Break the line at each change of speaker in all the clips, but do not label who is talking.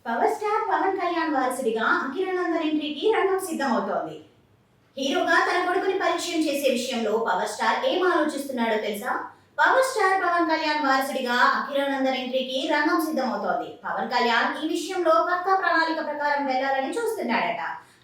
Power star Pawan Kalyan వారసుడిగా అఖిరానందన్ ఎంట్రీకి రంగం సిద్ధమవుతోంది. హీరోగా తన కొడుకుని పరిచయం చేసే విషయంలో పవర్ స్టార్ ఏం ఆలోచిస్తున్నాడో తెలుసా? పవర్ స్టార్ పవన్ కళ్యాణ్ వారసుడిగా అఖిరానందన్ ఎంట్రీకి రంగం సిద్ధమవుతోంది. పవన్ కళ్యాణ్ ఈ విషయంలో పక్కా ప్రణాళిక ప్రకారం వెళ్లాలని చూస్తున్నాడట.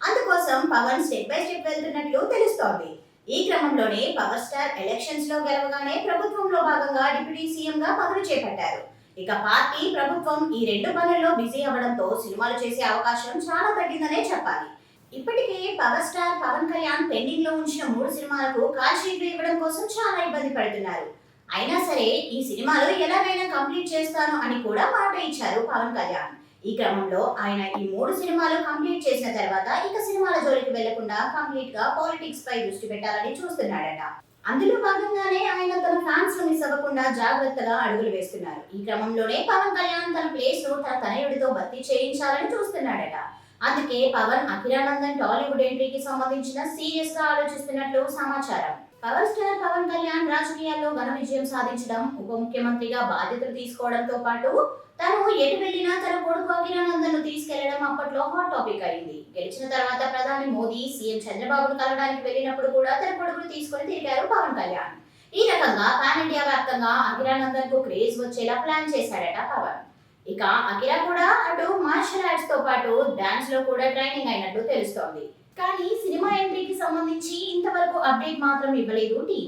అందుకోసం పవన్ స్టెప్ బై స్టెప్ వెళ్తున్నట్లు తెలుస్తోంది. ఈ క్రమంలోనే పవర్ స్టార్ ఎలక్షన్స్ లో గెలవగానే ప్రభుత్వంలో భాగంగా డిప్యూటీ సీఎం గా పదవి చేపట్టారు. ఇక పార్టీ ప్రభుత్వం ఈ రెండు పనుల్లో బిజీ అవ్వడంతో సినిమాలు చేసే అవకాశం చాలా తగ్గిందనే చెప్పాలి. ఇప్పటికే power star Pawan Kalyan pending లో ఉంచిన 3 సినిమాలకు కాల్ షీట్లు ఇవ్వడం కోసం చాలా ఇబ్బంది పడుతున్నారు. అయినా సరే ఈ సినిమాలు ఎలాగైనా కంప్లీట్ చేస్తాను అని కూడా మాట ఇచ్చారు పవన్ కళ్యాణ్. ఈ క్రమంలో ఆయన ఈ 3 సినిమాలు కంప్లీట్ చేసిన తర్వాత ఇక సినిమాల జోలికి వెళ్లకుండా కంప్లీట్ గా పాలిటిక్స్ పై దృష్టి పెట్టాలని చూస్తున్నాడట. అందులో భాగంగానే ఆయన తన ఫ్యాన్స్ ను మిస్ అవ్వకుండా జాగ్రత్తగా అడుగులు వేస్తున్నారు. ఈ క్రమంలోనే పవన్ కళ్యాణ్ తన ప్లేస్ ను తన తనయుడితో భర్తీ చేయించాలని చూస్తున్నాడట. అందుకే పవన్ అఖిరానందన్ టాలీవుడ్ ఎంట్రీకి సంబంధించిన సీరియస్ గా ఆలోచిస్తున్నట్లు సమాచారం. పవర్ స్టార్ పవన్ కళ్యాణ్ రాజకీయాల్లో ఘన విజయం సాధించడం, ఉప ముఖ్యమంత్రిగా బాధ్యతలు తీసుకోవడంతో పాటు తను ఎటు వెళ్లినా తన కొడుకు అఖిరానందన్ ను తీసుకెళ్లడం అప్పట్లో హాట్ టాపిక్ అయింది. గెలిచిన తర్వాత ప్రధాని మోదీ సీఎం చంద్రబాబును కలవడానికి వెళ్ళినప్పుడు కూడా తన కొడుకును తీసుకుని తిరిగారు పవన్ కళ్యాణ్. ఈ రకంగా పాన్ ఇండియా వ్యాప్తంగా అఖిరానందన్ కు క్రేజ్ వచ్చేలా ప్లాన్ చేశాడట పవన్. ఇక అఖిరా కూడా అటు మార్షల్ ఆర్ట్స్ తో పాటు డాన్స్ లో కూడా ట్రైనింగ్ అయినట్టు తెలుస్తోంది. కానీ సినిమా ఎంట్రీకి సంబంధించి ఇంతవరకు అప్డేట్ మాత్రం ఇవ్వలేదు టీం.